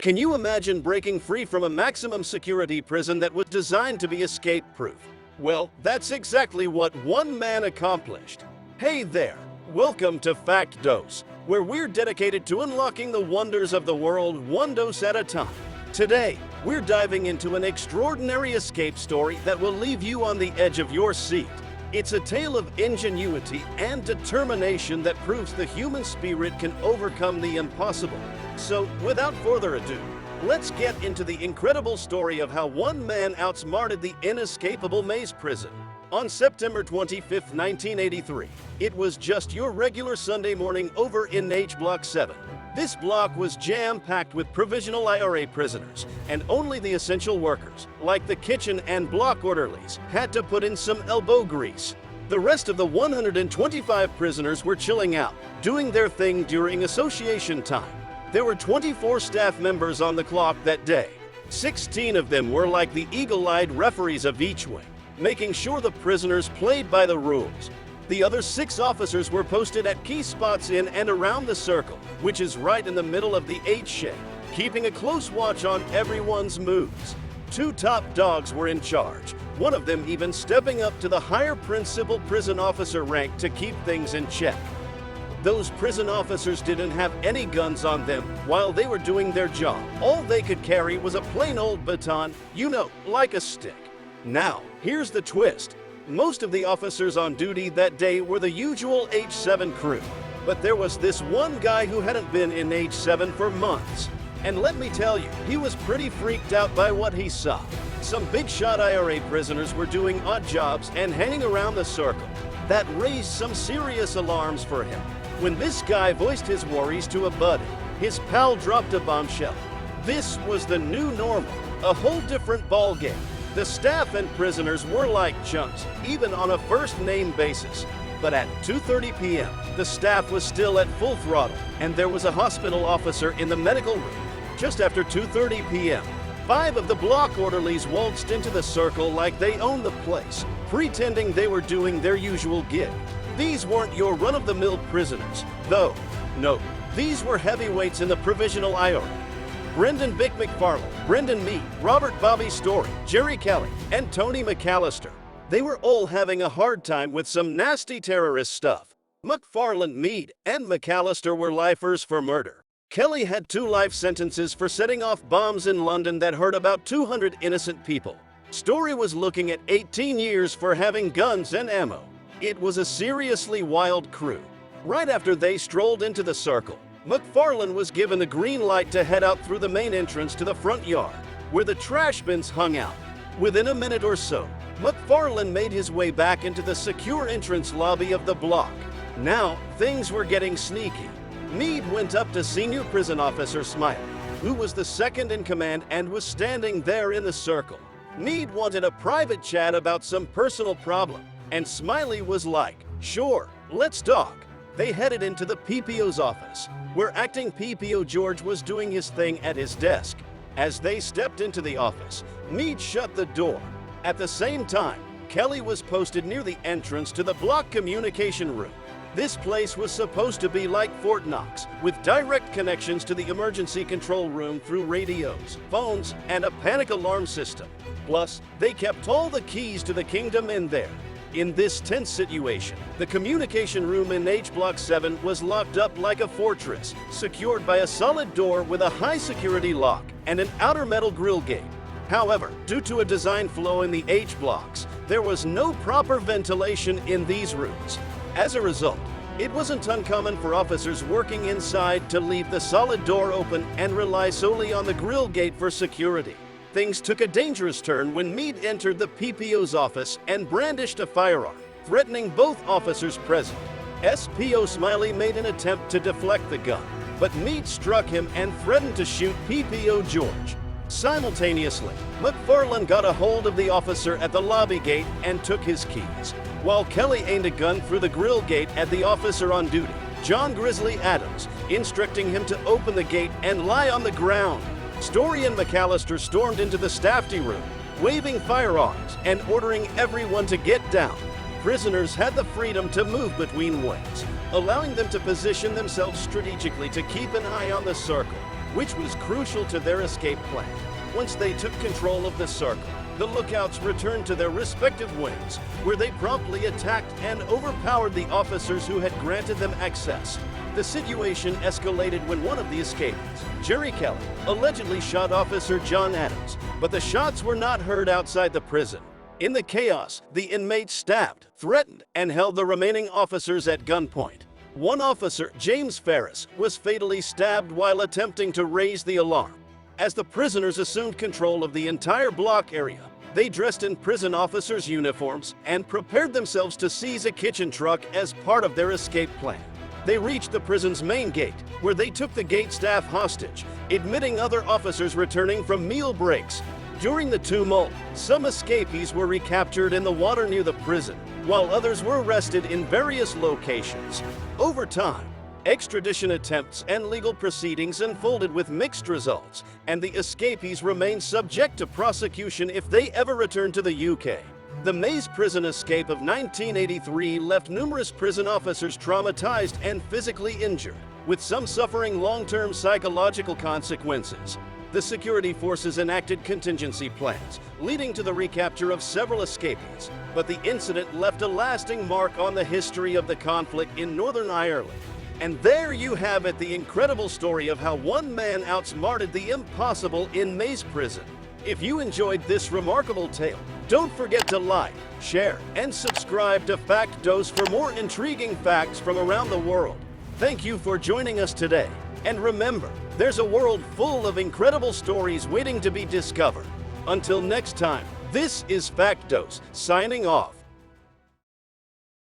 Can you imagine breaking free from a maximum security prison that was designed to be escape-proof? Well, that's exactly what one man accomplished. Hey there, welcome to Fact Dose, where we're dedicated to unlocking the wonders of the world one dose at a time. Today, we're diving into an extraordinary escape story that will leave you on the edge of your seat. It's a tale of ingenuity and determination that proves the human spirit can overcome the impossible. So, without further ado, let's get into the incredible story of how one man outsmarted the inescapable maze prison. On September 25, 1983, it was just your regular Sunday morning over in H Block 7. This block was jam-packed with provisional IRA prisoners, and only the essential workers, like the kitchen and block orderlies, had to put in some elbow grease. The rest of the 125 prisoners were chilling out, doing their thing during association time. There were 24 staff members on the clock that day. 16 of them were like the eagle-eyed referees of each wing, making sure the prisoners played by the rules. The other 6 officers were posted at key spots in and around the circle, which is right in the middle of the H shape, keeping a close watch on everyone's moves. 2 top dogs were in charge, one of them even stepping up to the higher principal prison officer rank to keep things in check. Those prison officers didn't have any guns on them while they were doing their job. All they could carry was a plain old baton, like a stick. Now, here's the twist. Most of the officers on duty that day were the usual H7 crew, but there was this one guy who hadn't been in H7 for months. And let me tell you, he was pretty freaked out by what he saw. Some big-shot IRA prisoners were doing odd jobs and hanging around the circle. That raised some serious alarms for him. When this guy voiced his worries to a buddy, his pal dropped a bombshell. This was the new normal, a whole different ballgame. The staff and prisoners were like chums, even on a first-name basis. But at 2:30 p.m., the staff was still at full throttle, and there was a hospital officer in the medical room. Just after 2:30 p.m., 5 of the block orderlies waltzed into the circle like they owned the place, pretending they were doing their usual gig. These weren't your run-of-the-mill prisoners, though. No, these were heavyweights in the provisional IRA. Brendan Bick McFarland, Brendan Meade, Robert Bobby Story, Jerry Kelly, and Tony McAllister. They were all having a hard time with some nasty terrorist stuff. McFarland, Meade, and McAllister were lifers for murder. Kelly had 2 life sentences for setting off bombs in London that hurt about 200 innocent people. Story was looking at 18 years for having guns and ammo. It was a seriously wild crew. Right after they strolled into the circle, McFarland was given the green light to head out through the main entrance to the front yard, where the trash bins hung out. Within a minute or so, McFarland made his way back into the secure entrance lobby of the block. Now, things were getting sneaky. Meade went up to Senior Prison Officer Smiley, who was the second in command and was standing there in the circle. Meade wanted a private chat about some personal problem, and Smiley was like, "Sure, let's talk." They headed into the PPO's office, where acting PPO George was doing his thing at his desk. As they stepped into the office, Meade shut the door. At the same time, Kelly was posted near the entrance to the block communication room. This place was supposed to be like Fort Knox, with direct connections to the emergency control room through radios, phones, and a panic alarm system. Plus, they kept all the keys to the kingdom in there. In this tense situation, the communication room in H Block 7 was locked up like a fortress, secured by a solid door with a high-security lock and an outer metal grill gate. However, due to a design flaw in the H blocks, there was no proper ventilation in these rooms. As a result, it wasn't uncommon for officers working inside to leave the solid door open and rely solely on the grill gate for security. Things took a dangerous turn when Meade entered the PPO's office and brandished a firearm, threatening both officers present. SPO Smiley made an attempt to deflect the gun, but Meade struck him and threatened to shoot PPO George. Simultaneously, McFarland got a hold of the officer at the lobby gate and took his keys, while Kelly aimed a gun through the grill gate at the officer on duty, John Grizzly Adams, instructing him to open the gate and lie on the ground. Story and McAllister stormed into the staffy room, waving firearms and ordering everyone to get down. Prisoners had the freedom to move between wings, allowing them to position themselves strategically to keep an eye on the circle. which was crucial to their escape plan. Once they took control of the circle, the lookouts returned to their respective wings, where they promptly attacked and overpowered the officers who had granted them access. The situation escalated when one of the escapees, Jerry Kelly, allegedly shot Officer John Adams, but the shots were not heard outside the prison. In the chaos, the inmates stabbed, threatened, and held the remaining officers at gunpoint. One officer, James Ferris, was fatally stabbed while attempting to raise the alarm. As the prisoners assumed control of the entire block area, they dressed in prison officers' uniforms and prepared themselves to seize a kitchen truck as part of their escape plan. They reached the prison's main gate, where they took the gate staff hostage, admitting other officers returning from meal breaks. During the tumult, some escapees were recaptured in the water near the prison, while others were arrested in various locations. Over time, extradition attempts and legal proceedings unfolded with mixed results, and the escapees remained subject to prosecution if they ever returned to the UK. The Maze prison escape of 1983 left numerous prison officers traumatized and physically injured, with some suffering long-term psychological consequences. The security forces enacted contingency plans, leading to the recapture of several escapees, but the incident left a lasting mark on the history of the conflict in Northern Ireland. And there you have it, the incredible story of how one man outsmarted the impossible in Maze prison. If you enjoyed this remarkable tale, don't forget to like, share, and subscribe to Fact Dose for more intriguing facts from around the world. Thank you for joining us today. And remember, there's a world full of incredible stories waiting to be discovered. Until next time, this is Fact Dose, signing off.